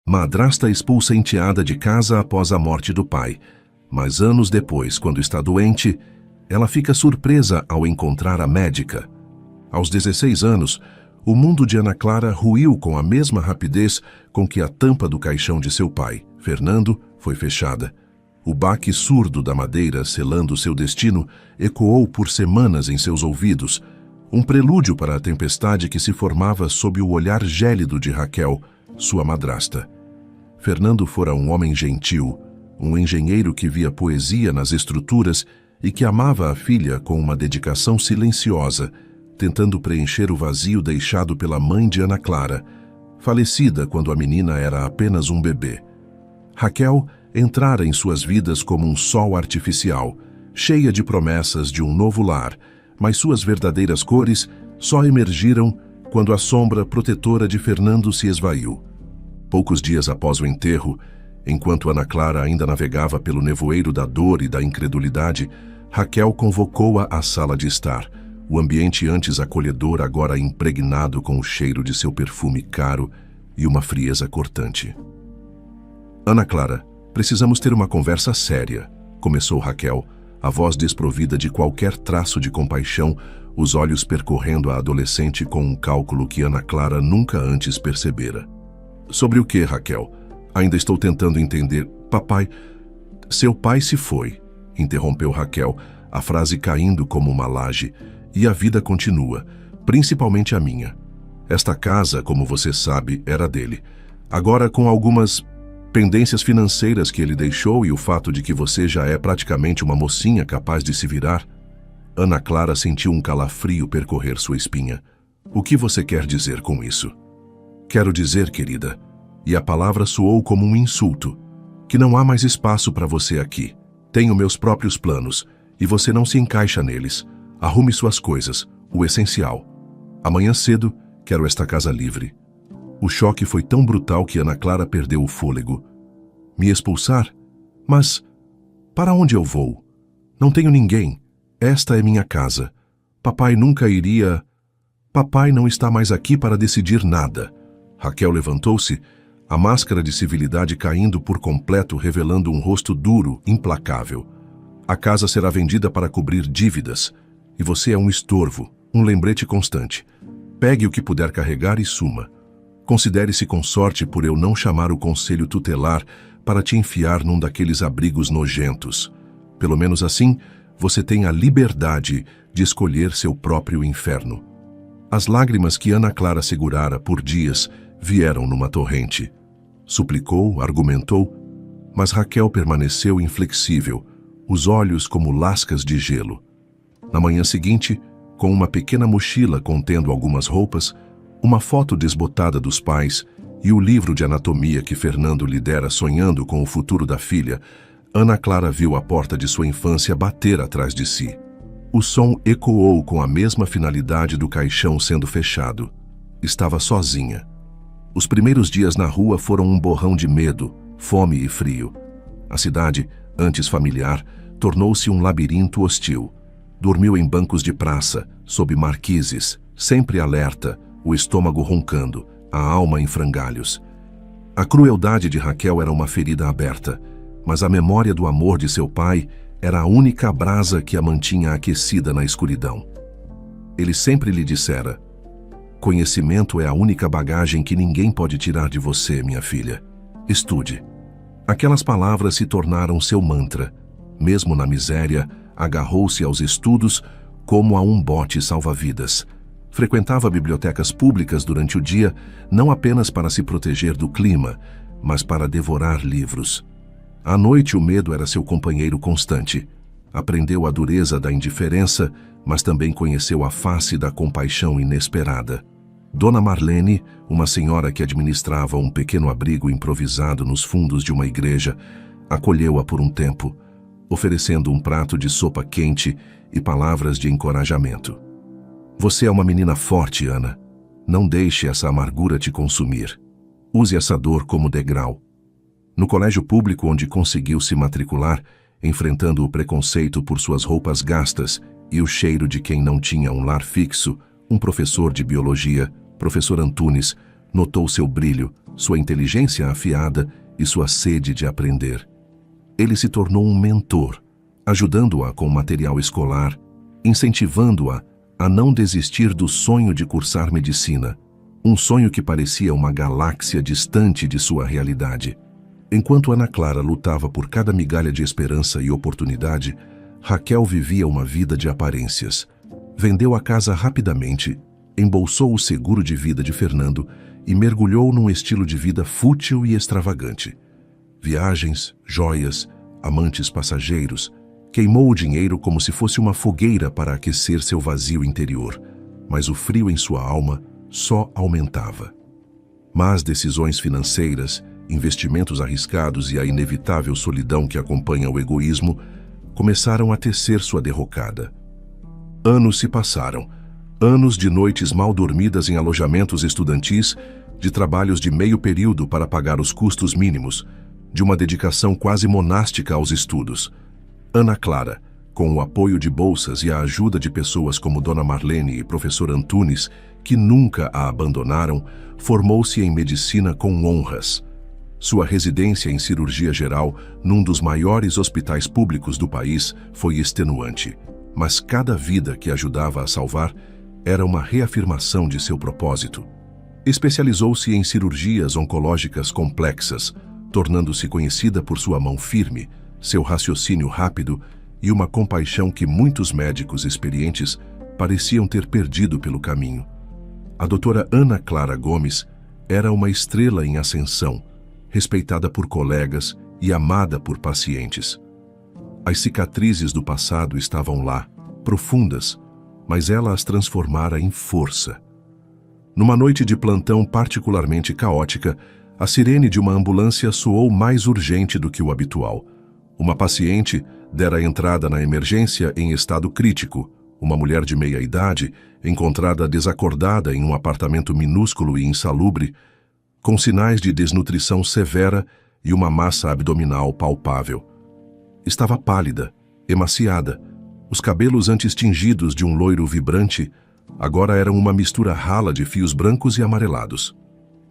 Madrasta expulsa enteada de casa após a morte do pai, mas anos depois, quando está doente, ela fica surpresa ao encontrar a médica. Aos 16 anos, o mundo de Ana Clara ruiu com a mesma rapidez com que a tampa do caixão de seu pai, Fernando, foi fechada. O baque surdo da madeira selando seu destino ecoou por semanas em seus ouvidos, um prelúdio para a tempestade que se formava sob o olhar gélido de Raquel, sua madrasta. Fernando fora um homem gentil, um engenheiro que via poesia nas estruturas e que amava a filha com uma dedicação silenciosa, tentando preencher o vazio deixado pela mãe de Ana Clara, falecida quando a menina era apenas um bebê. Raquel entrara em suas vidas como um sol artificial, cheia de promessas de um novo lar, mas suas verdadeiras cores só emergiram quando a sombra protetora de Fernando se esvaiu. Poucos dias após o enterro, enquanto Ana Clara ainda navegava pelo nevoeiro da dor e da incredulidade, Raquel convocou-a à sala de estar, o ambiente antes acolhedor agora impregnado com o cheiro de seu perfume caro e uma frieza cortante. Ana Clara, precisamos ter uma conversa séria, começou Raquel, a voz desprovida de qualquer traço de compaixão, os olhos percorrendo a adolescente com um cálculo que Ana Clara nunca antes percebera. Sobre o que, Raquel? Ainda estou tentando entender. Papai... Seu pai se foi, interrompeu Raquel, a frase caindo como uma laje, e a vida continua, principalmente a minha. Esta casa, como você sabe, era dele. Agora, com algumas pendências financeiras que ele deixou e o fato de que você já é praticamente uma mocinha capaz de se virar, Ana Clara sentiu um calafrio percorrer sua espinha. O que você quer dizer com isso? Quero dizer, querida, e a palavra soou como um insulto, que não há mais espaço para você aqui. Tenho meus próprios planos, e você não se encaixa neles. Arrume suas coisas, o essencial. Amanhã cedo, quero esta casa livre. O choque foi tão brutal que Ana Clara perdeu o fôlego. Me expulsar? Mas para onde eu vou? Não tenho ninguém. Esta é minha casa. Papai nunca iria... Papai não está mais aqui para decidir nada. Raquel levantou-se, a máscara de civilidade caindo por completo, revelando um rosto duro, implacável. A casa será vendida para cobrir dívidas, e você é um estorvo, um lembrete constante. Pegue o que puder carregar e suma. Considere-se com sorte por eu não chamar o conselho tutelar para te enfiar num daqueles abrigos nojentos. Pelo menos assim, você tem a liberdade de escolher seu próprio inferno. As lágrimas que Ana Clara segurara por dias vieram numa torrente. Suplicou, argumentou, mas Raquel permaneceu inflexível, os olhos como lascas de gelo. Na manhã seguinte, com uma pequena mochila contendo algumas roupas, uma foto desbotada dos pais e o livro de anatomia que Fernando lhe dera sonhando com o futuro da filha, Ana Clara viu a porta de sua infância bater atrás de si. O som ecoou com a mesma finalidade do caixão sendo fechado. Estava sozinha. Os primeiros dias na rua foram um borrão de medo, fome e frio. A cidade, antes familiar, tornou-se um labirinto hostil. Dormiu em bancos de praça, sob marquises, sempre alerta, o estômago roncando, a alma em frangalhos. A crueldade de Raquel era uma ferida aberta, mas a memória do amor de seu pai era a única brasa que a mantinha aquecida na escuridão. Ele sempre lhe dissera: conhecimento é a única bagagem que ninguém pode tirar de você, minha filha. Estude. Aquelas palavras se tornaram seu mantra. Mesmo na miséria, agarrou-se aos estudos como a um bote salva-vidas. Frequentava bibliotecas públicas durante o dia, não apenas para se proteger do clima, mas para devorar livros. À noite, o medo era seu companheiro constante. Aprendeu a dureza da indiferença, mas também conheceu a face da compaixão inesperada. Dona Marlene, uma senhora que administrava um pequeno abrigo improvisado nos fundos de uma igreja, acolheu-a por um tempo, oferecendo um prato de sopa quente e palavras de encorajamento. Você é uma menina forte, Ana. Não deixe essa amargura te consumir. Use essa dor como degrau. No colégio público onde conseguiu se matricular, enfrentando o preconceito por suas roupas gastas e o cheiro de quem não tinha um lar fixo, um professor de biologia, professor Antunes, Notou seu brilho, sua inteligência afiada e sua sede de aprender. Ele se tornou um mentor, ajudando-a com material escolar, incentivando-a a não desistir do sonho de cursar medicina, um sonho que parecia uma galáxia distante de sua realidade. Enquanto Ana Clara lutava por cada migalha de esperança e oportunidade, Raquel vivia uma vida de aparências. Vendeu a casa rapidamente, embolsou o seguro de vida de Fernando e mergulhou num estilo de vida fútil e extravagante. Viagens, joias, amantes passageiros, queimou o dinheiro como se fosse uma fogueira para aquecer seu vazio interior, mas o frio em sua alma só aumentava. Más decisões financeiras, investimentos arriscados e a inevitável solidão que acompanha o egoísmo começaram a tecer sua derrocada. Anos se passaram, anos de noites mal dormidas em alojamentos estudantis, de trabalhos de meio período para pagar os custos mínimos, de uma dedicação quase monástica aos estudos. Ana Clara, com o apoio de bolsas e a ajuda de pessoas como Dona Marlene e Professor Antunes, que nunca a abandonaram, formou-se em medicina com honras. Sua residência em cirurgia geral, num dos maiores hospitais públicos do país, foi extenuante, mas cada vida que ajudava a salvar era uma reafirmação de seu propósito. Especializou-se em cirurgias oncológicas complexas, tornando-se conhecida por sua mão firme, seu raciocínio rápido e uma compaixão que muitos médicos experientes pareciam ter perdido pelo caminho. A doutora Ana Clara Gomes era uma estrela em ascensão, respeitada por colegas e amada por pacientes. As cicatrizes do passado estavam lá, profundas, mas ela as transformara em força. Numa noite de plantão particularmente caótica, a sirene de uma ambulância soou mais urgente do que o habitual. Uma paciente dera entrada na emergência em estado crítico, uma mulher de meia idade, encontrada desacordada em um apartamento minúsculo e insalubre, com sinais de desnutrição severa e uma massa abdominal palpável. Estava pálida, emaciada. Os cabelos antes tingidos de um loiro vibrante agora eram uma mistura rala de fios brancos e amarelados.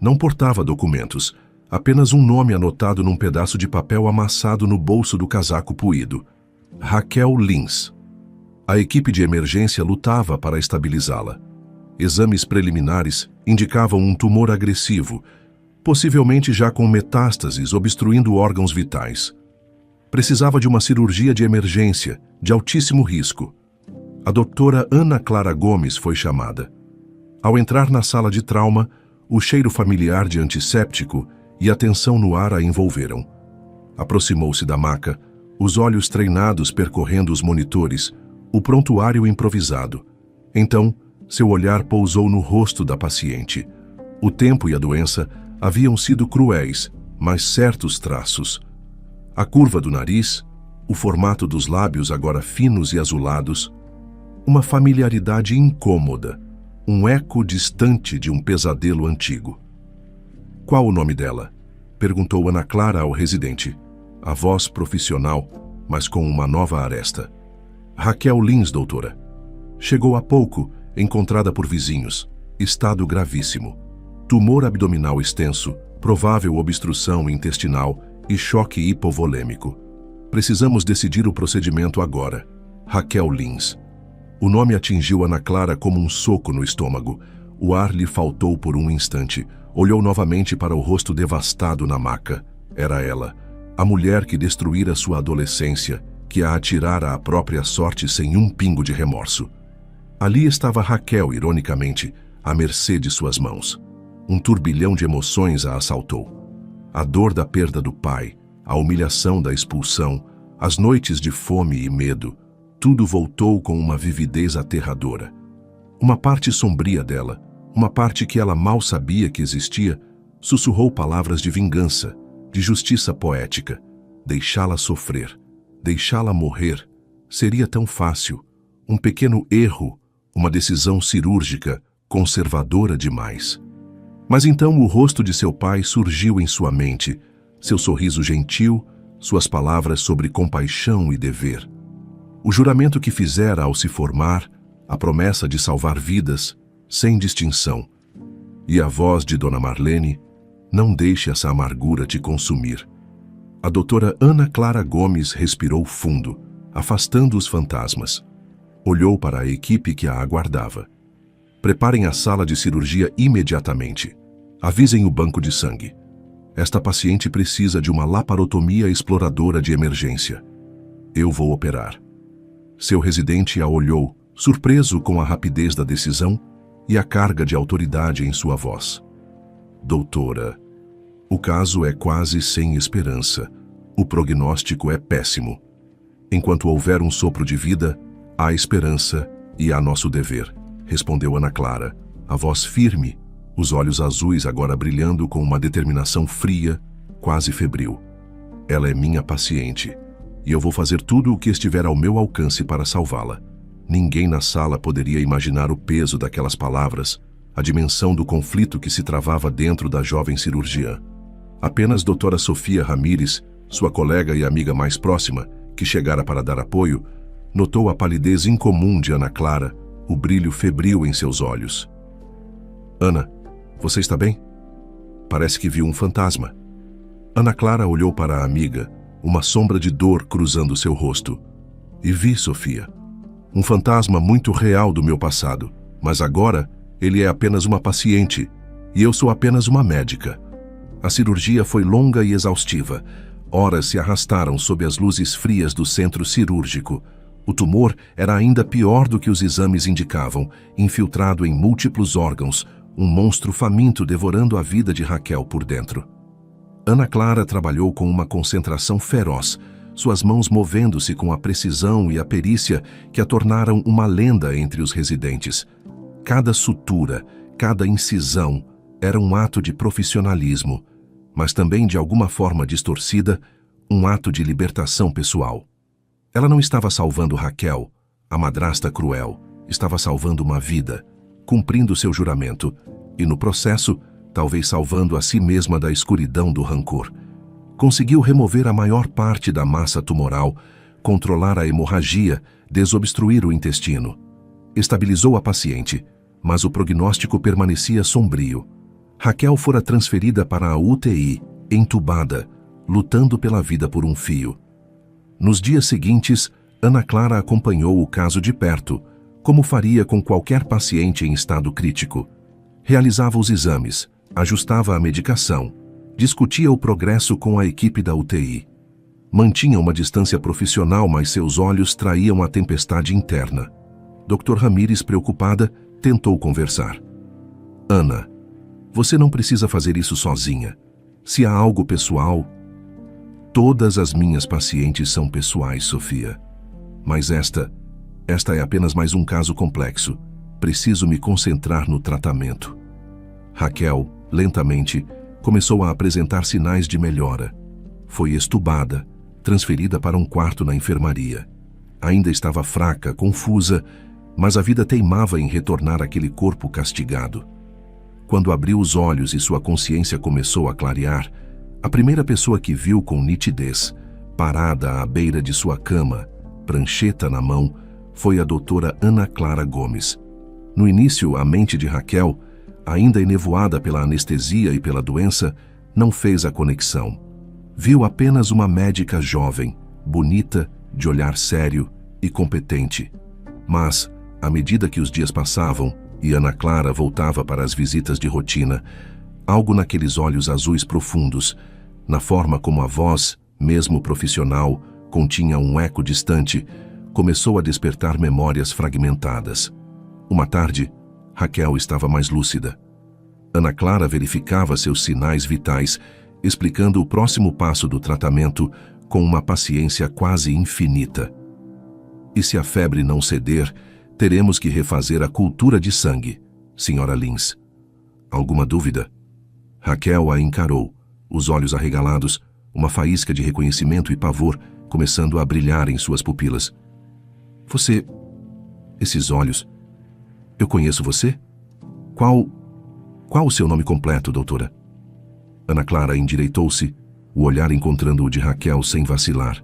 Não portava documentos, apenas um nome anotado num pedaço de papel amassado no bolso do casaco puído. Raquel Lins. A equipe de emergência lutava para estabilizá-la. Exames preliminares indicavam um tumor agressivo, possivelmente já com metástases obstruindo órgãos vitais. Precisava de uma cirurgia de emergência, de altíssimo risco. A doutora Ana Clara Gomes foi chamada. Ao entrar na sala de trauma, o cheiro familiar de antisséptico e a tensão no ar a envolveram. Aproximou-se da maca, os olhos treinados percorrendo os monitores, o prontuário improvisado. Então, seu olhar pousou no rosto da paciente. O tempo e a doença haviam sido cruéis, mas certos traços. A curva do nariz, o formato dos lábios agora finos e azulados, uma familiaridade incômoda, um eco distante de um pesadelo antigo. Qual o nome dela? Perguntou Ana Clara ao residente. A voz profissional, mas com uma nova aresta. Raquel Lins, doutora. Chegou há pouco, encontrada por vizinhos. Estado gravíssimo. Tumor abdominal extenso, provável obstrução intestinal e choque hipovolêmico. Precisamos decidir o procedimento agora. Raquel Lins. O nome atingiu Ana Clara como um soco no estômago. O ar lhe faltou por um instante. Olhou novamente para o rosto devastado na maca. Era ela, a mulher que destruíra sua adolescência, que a atirara à própria sorte sem um pingo de remorso. Ali estava Raquel, ironicamente, à mercê de suas mãos. Um turbilhão de emoções a assaltou. A dor da perda do pai, a humilhação da expulsão, as noites de fome e medo, tudo voltou com uma vividez aterradora. Uma parte sombria dela, uma parte que ela mal sabia que existia, sussurrou palavras de vingança, de justiça poética. Deixá-la sofrer, deixá-la morrer, seria tão fácil. Um pequeno erro, uma decisão cirúrgica, conservadora demais. Mas então o rosto de seu pai surgiu em sua mente, seu sorriso gentil, suas palavras sobre compaixão e dever. O juramento que fizera ao se formar, a promessa de salvar vidas, sem distinção. E a voz de Dona Marlene: não deixe essa amargura te consumir. A doutora Ana Clara Gomes respirou fundo, afastando os fantasmas. Olhou para a equipe que a aguardava. Preparem a sala de cirurgia imediatamente. Avisem o banco de sangue. Esta paciente precisa de uma laparotomia exploradora de emergência. Eu vou operar. Seu residente a olhou, surpreso com a rapidez da decisão e a carga de autoridade em sua voz. Doutora, o caso é quase sem esperança. O prognóstico é péssimo. Enquanto houver um sopro de vida, há esperança e há nosso dever, respondeu Ana Clara, a voz firme, os olhos azuis agora brilhando com uma determinação fria, quase febril. Ela é minha paciente, e eu vou fazer tudo o que estiver ao meu alcance para salvá-la. Ninguém na sala poderia imaginar o peso daquelas palavras, a dimensão do conflito que se travava dentro da jovem cirurgiã. Apenas doutora Sofia Ramírez, sua colega e amiga mais próxima, que chegara para dar apoio, notou a palidez incomum de Ana Clara, o brilho febril em seus olhos. Ana, você está bem? Parece que viu um fantasma. Ana Clara olhou para a amiga, uma sombra de dor cruzando seu rosto. E vi, Sofia, um fantasma muito real do meu passado, mas agora ele é apenas uma paciente e eu sou apenas uma médica. A cirurgia foi longa e exaustiva. Horas se arrastaram sob as luzes frias do centro cirúrgico. O tumor era ainda pior do que os exames indicavam, infiltrado em múltiplos órgãos, um monstro faminto devorando a vida de Raquel por dentro. Ana Clara trabalhou com uma concentração feroz, suas mãos movendo-se com a precisão e a perícia que a tornaram uma lenda entre os residentes. Cada sutura, cada incisão era um ato de profissionalismo, mas também de alguma forma distorcida, um ato de libertação pessoal. Ela não estava salvando Raquel, a madrasta cruel, estava salvando uma vida, cumprindo seu juramento, e no processo, talvez salvando a si mesma da escuridão do rancor. Conseguiu remover a maior parte da massa tumoral, controlar a hemorragia, desobstruir o intestino. Estabilizou a paciente, mas o prognóstico permanecia sombrio. Raquel fora transferida para a UTI, entubada, lutando pela vida por um fio. Nos dias seguintes, Ana Clara acompanhou o caso de perto, como faria com qualquer paciente em estado crítico. Realizava os exames, ajustava a medicação, discutia o progresso com a equipe da UTI. Mantinha uma distância profissional, mas seus olhos traíam a tempestade interna. Dr. Ramírez, preocupada, tentou conversar. Ana, você não precisa fazer isso sozinha. Se há algo pessoal... Todas as minhas pacientes são pessoais, Sofia. Mas esta é apenas mais um caso complexo. Preciso me concentrar no tratamento. Raquel, lentamente, começou a apresentar sinais de melhora. Foi estubada, transferida para um quarto na enfermaria. Ainda estava fraca, confusa, mas a vida teimava em retornar àquele corpo castigado. Quando abriu os olhos e sua consciência começou a clarear, a primeira pessoa que viu com nitidez, parada à beira de sua cama, prancheta na mão, foi a doutora Ana Clara Gomes. No início, a mente de Raquel, ainda enevoada pela anestesia e pela doença, não fez a conexão. Viu apenas uma médica jovem, bonita, de olhar sério e competente. Mas, à medida que os dias passavam e Ana Clara voltava para as visitas de rotina, algo naqueles olhos azuis profundos, na forma como a voz, mesmo profissional, continha um eco distante, começou a despertar memórias fragmentadas. Uma tarde, Raquel estava mais lúcida. Ana Clara verificava seus sinais vitais, explicando o próximo passo do tratamento com uma paciência quase infinita. E se a febre não ceder, teremos que refazer a cultura de sangue, Sra. Lins. Alguma dúvida? Raquel a encarou, os olhos arregalados, uma faísca de reconhecimento e pavor começando a brilhar em suas pupilas. Você... esses olhos... Eu conheço você? Qual o seu nome completo, doutora? Ana Clara endireitou-se, o olhar encontrando o de Raquel sem vacilar.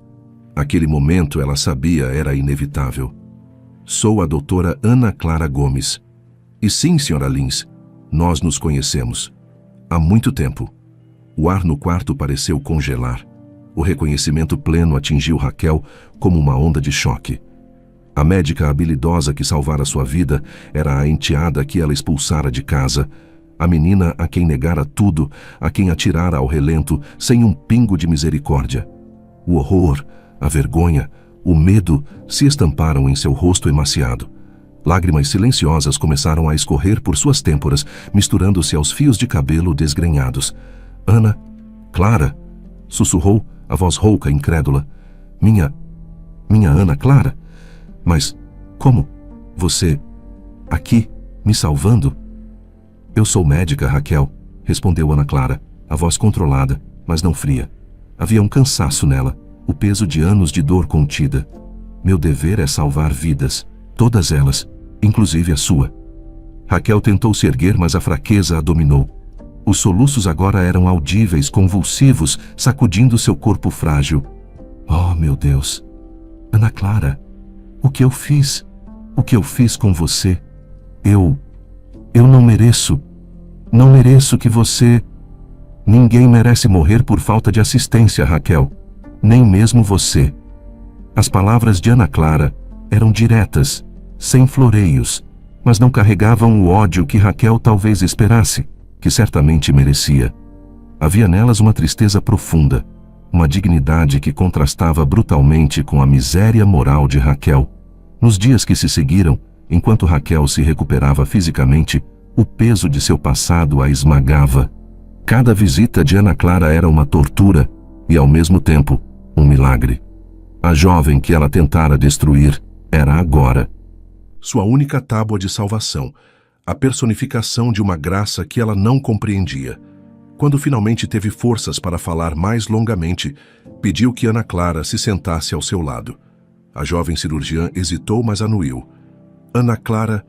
Aquele momento, ela sabia, era inevitável. Sou a doutora Ana Clara Gomes. E sim, Sra. Lins, Nós nos conhecemos. Há muito tempo. O ar no quarto pareceu congelar. O reconhecimento pleno atingiu Raquel como uma onda de choque. A médica habilidosa que salvara sua vida era a enteada que ela expulsara de casa, a menina a quem negara tudo, a quem atirara ao relento sem um pingo de misericórdia. O horror, a vergonha, o medo se estamparam em seu rosto emaciado. Lágrimas silenciosas começaram a escorrer por suas têmporas, misturando-se aos fios de cabelo desgrenhados. Ana, Clara, sussurrou a voz rouca e incrédula. Minha Ana Clara? Mas como? Você, aqui, me salvando? Eu sou médica, Raquel, respondeu Ana Clara, a voz controlada, mas não fria. Havia um cansaço nela, o peso de anos de dor contida. Meu dever é salvar vidas, todas elas, inclusive a sua. Raquel tentou se erguer, mas a fraqueza a dominou. Os soluços agora eram audíveis, convulsivos, sacudindo seu corpo frágil. Oh, meu Deus! Ana Clara, o que eu fiz? O que eu fiz com você? Eu não mereço. Não mereço que você... Ninguém merece morrer por falta de assistência, Raquel. Nem mesmo você. As palavras de Ana Clara eram diretas, sem floreios, mas não carregavam o ódio que Raquel talvez esperasse, que certamente merecia. Havia nelas uma tristeza profunda, uma dignidade que contrastava brutalmente com a miséria moral de Raquel. Nos dias que se seguiram, enquanto Raquel se recuperava fisicamente, o peso de seu passado a esmagava. Cada visita de Ana Clara era uma tortura e, ao mesmo tempo, um milagre. A jovem que ela tentara destruir era agora sua única tábua de salvação, a personificação de uma graça que ela não compreendia. Quando finalmente teve forças para falar mais longamente, pediu que Ana Clara se sentasse ao seu lado. A jovem cirurgiã hesitou, mas anuiu. Ana Clara,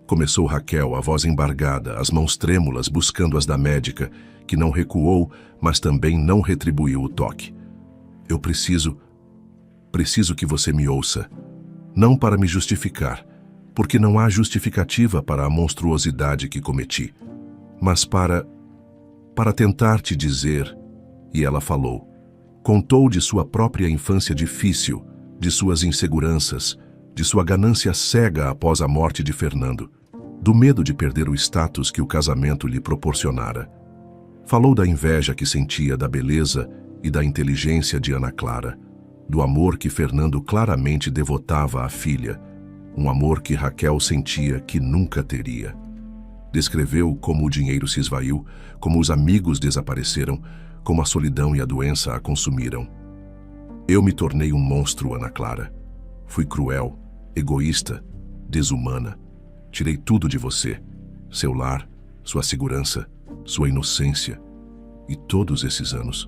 começou Raquel, a voz embargada, as mãos trêmulas buscando as da médica, que não recuou, mas também não retribuiu o toque. Eu preciso que você me ouça. Não para me justificar, porque não há justificativa para a monstruosidade que cometi, mas para tentar te dizer, e ela falou. Contou de sua própria infância difícil, de suas inseguranças, de sua ganância cega após a morte de Fernando, do medo de perder o status que o casamento lhe proporcionara. Falou da inveja que sentia da beleza e da inteligência de Ana Clara, do amor que Fernando claramente devotava à filha, um amor que Raquel sentia que nunca teria. Descreveu como o dinheiro se esvaiu, como os amigos desapareceram, como a solidão e a doença a consumiram. Eu me tornei um monstro, Ana Clara. Fui cruel, egoísta, desumana. Tirei tudo de você, seu lar, sua segurança, sua inocência. E todos esses anos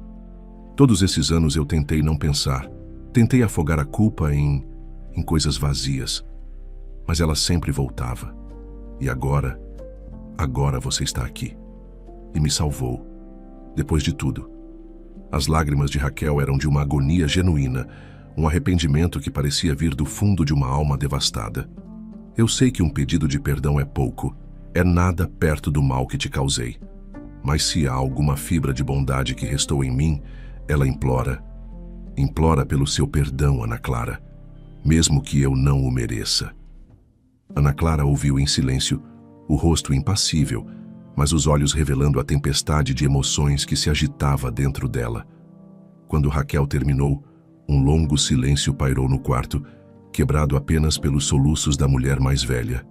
eu tentei não pensar, tentei afogar a culpa em coisas vazias. Mas ela sempre voltava. E agora você está aqui. E me salvou. Depois de tudo. As lágrimas de Raquel eram de uma agonia genuína, um arrependimento que parecia vir do fundo de uma alma devastada. Eu sei que um pedido de perdão é pouco, é nada perto do mal que te causei. Mas se há alguma fibra de bondade que restou em mim, ela implora. Implora pelo seu perdão, Ana Clara, mesmo que eu não o mereça. Ana Clara ouviu em silêncio, o rosto impassível, mas os olhos revelando a tempestade de emoções que se agitava dentro dela. Quando Raquel terminou, um longo silêncio pairou no quarto, quebrado apenas pelos soluços da mulher mais velha.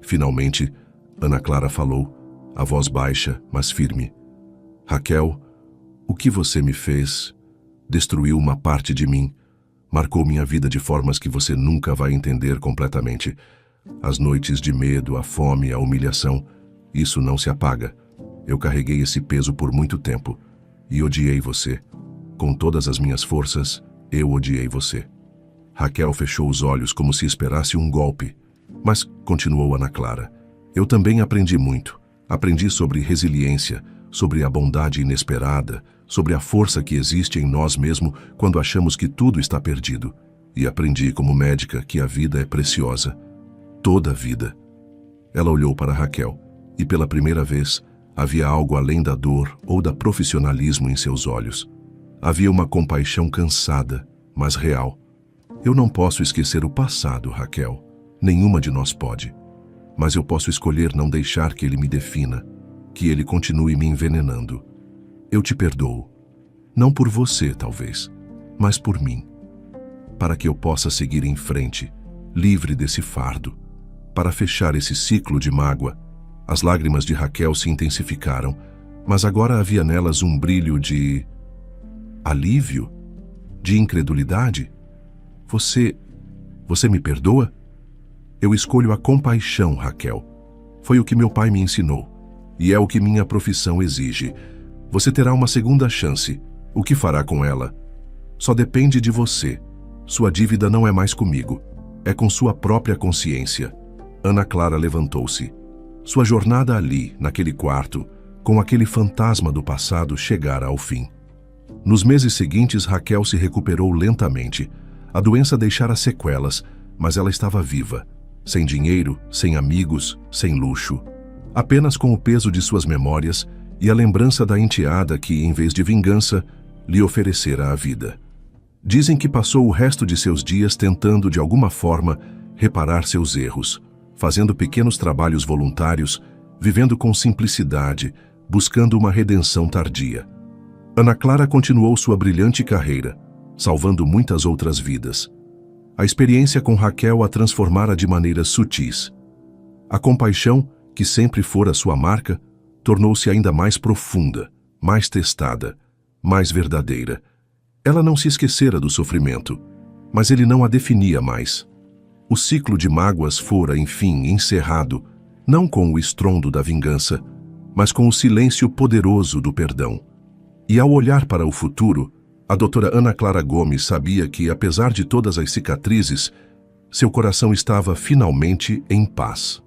Finalmente, Ana Clara falou, a voz baixa, mas firme. Raquel, o que você me fez destruiu uma parte de mim, marcou minha vida de formas que você nunca vai entender completamente. As noites de medo, a fome, a humilhação, isso não se apaga. Eu carreguei esse peso por muito tempo e odiei você. Com todas as minhas forças, eu odiei você. Raquel fechou os olhos como se esperasse um golpe, mas continuou Ana Clara. Eu também aprendi muito. Aprendi sobre resiliência, sobre a bondade inesperada, sobre a força que existe em nós mesmos quando achamos que tudo está perdido. E aprendi como médica que a vida é preciosa. Toda a vida. Ela olhou para Raquel. e pela primeira vez havia algo além da dor ou da profissionalismo em seus olhos. Havia uma compaixão cansada, mas real. Eu não posso esquecer o passado, Raquel. Nenhuma de nós pode. Mas eu posso escolher não deixar que ele me defina, que ele continue me envenenando. Eu te perdoo. Não por você, talvez, mas por mim. Para que eu possa seguir em frente, livre desse fardo. Para fechar esse ciclo de mágoa. As lágrimas de Raquel se intensificaram, mas agora havia nelas um brilho de alívio, de incredulidade. Você me perdoa? Eu escolho a compaixão, Raquel. Foi o que meu pai me ensinou, e é o que minha profissão exige. Você terá uma segunda chance. O que fará com ela? Só depende de você. Sua dívida não é mais comigo, é com sua própria consciência. Ana Clara levantou-se. Sua jornada ali, naquele quarto, com aquele fantasma do passado, chegara ao fim. Nos meses seguintes, Raquel se recuperou lentamente. A doença deixara sequelas, mas ela estava viva. Sem dinheiro, sem amigos, sem luxo. Apenas com o peso de suas memórias e a lembrança da enteada que, em vez de vingança, lhe oferecera a vida. Dizem que passou o resto de seus dias tentando, de alguma forma, reparar seus erros, fazendo pequenos trabalhos voluntários, vivendo com simplicidade, buscando uma redenção tardia. Ana Clara continuou sua brilhante carreira, salvando muitas outras vidas. A experiência com Raquel a transformara de maneiras sutis. A compaixão, que sempre fora sua marca, tornou-se ainda mais profunda, mais testada, mais verdadeira. Ela não se esquecera do sofrimento, mas ele não a definia mais. O ciclo de mágoas fora, enfim, encerrado, não com o estrondo da vingança, mas com o silêncio poderoso do perdão. E ao olhar para o futuro, a doutora Ana Clara Gomes sabia que, apesar de todas as cicatrizes, seu coração estava finalmente em paz.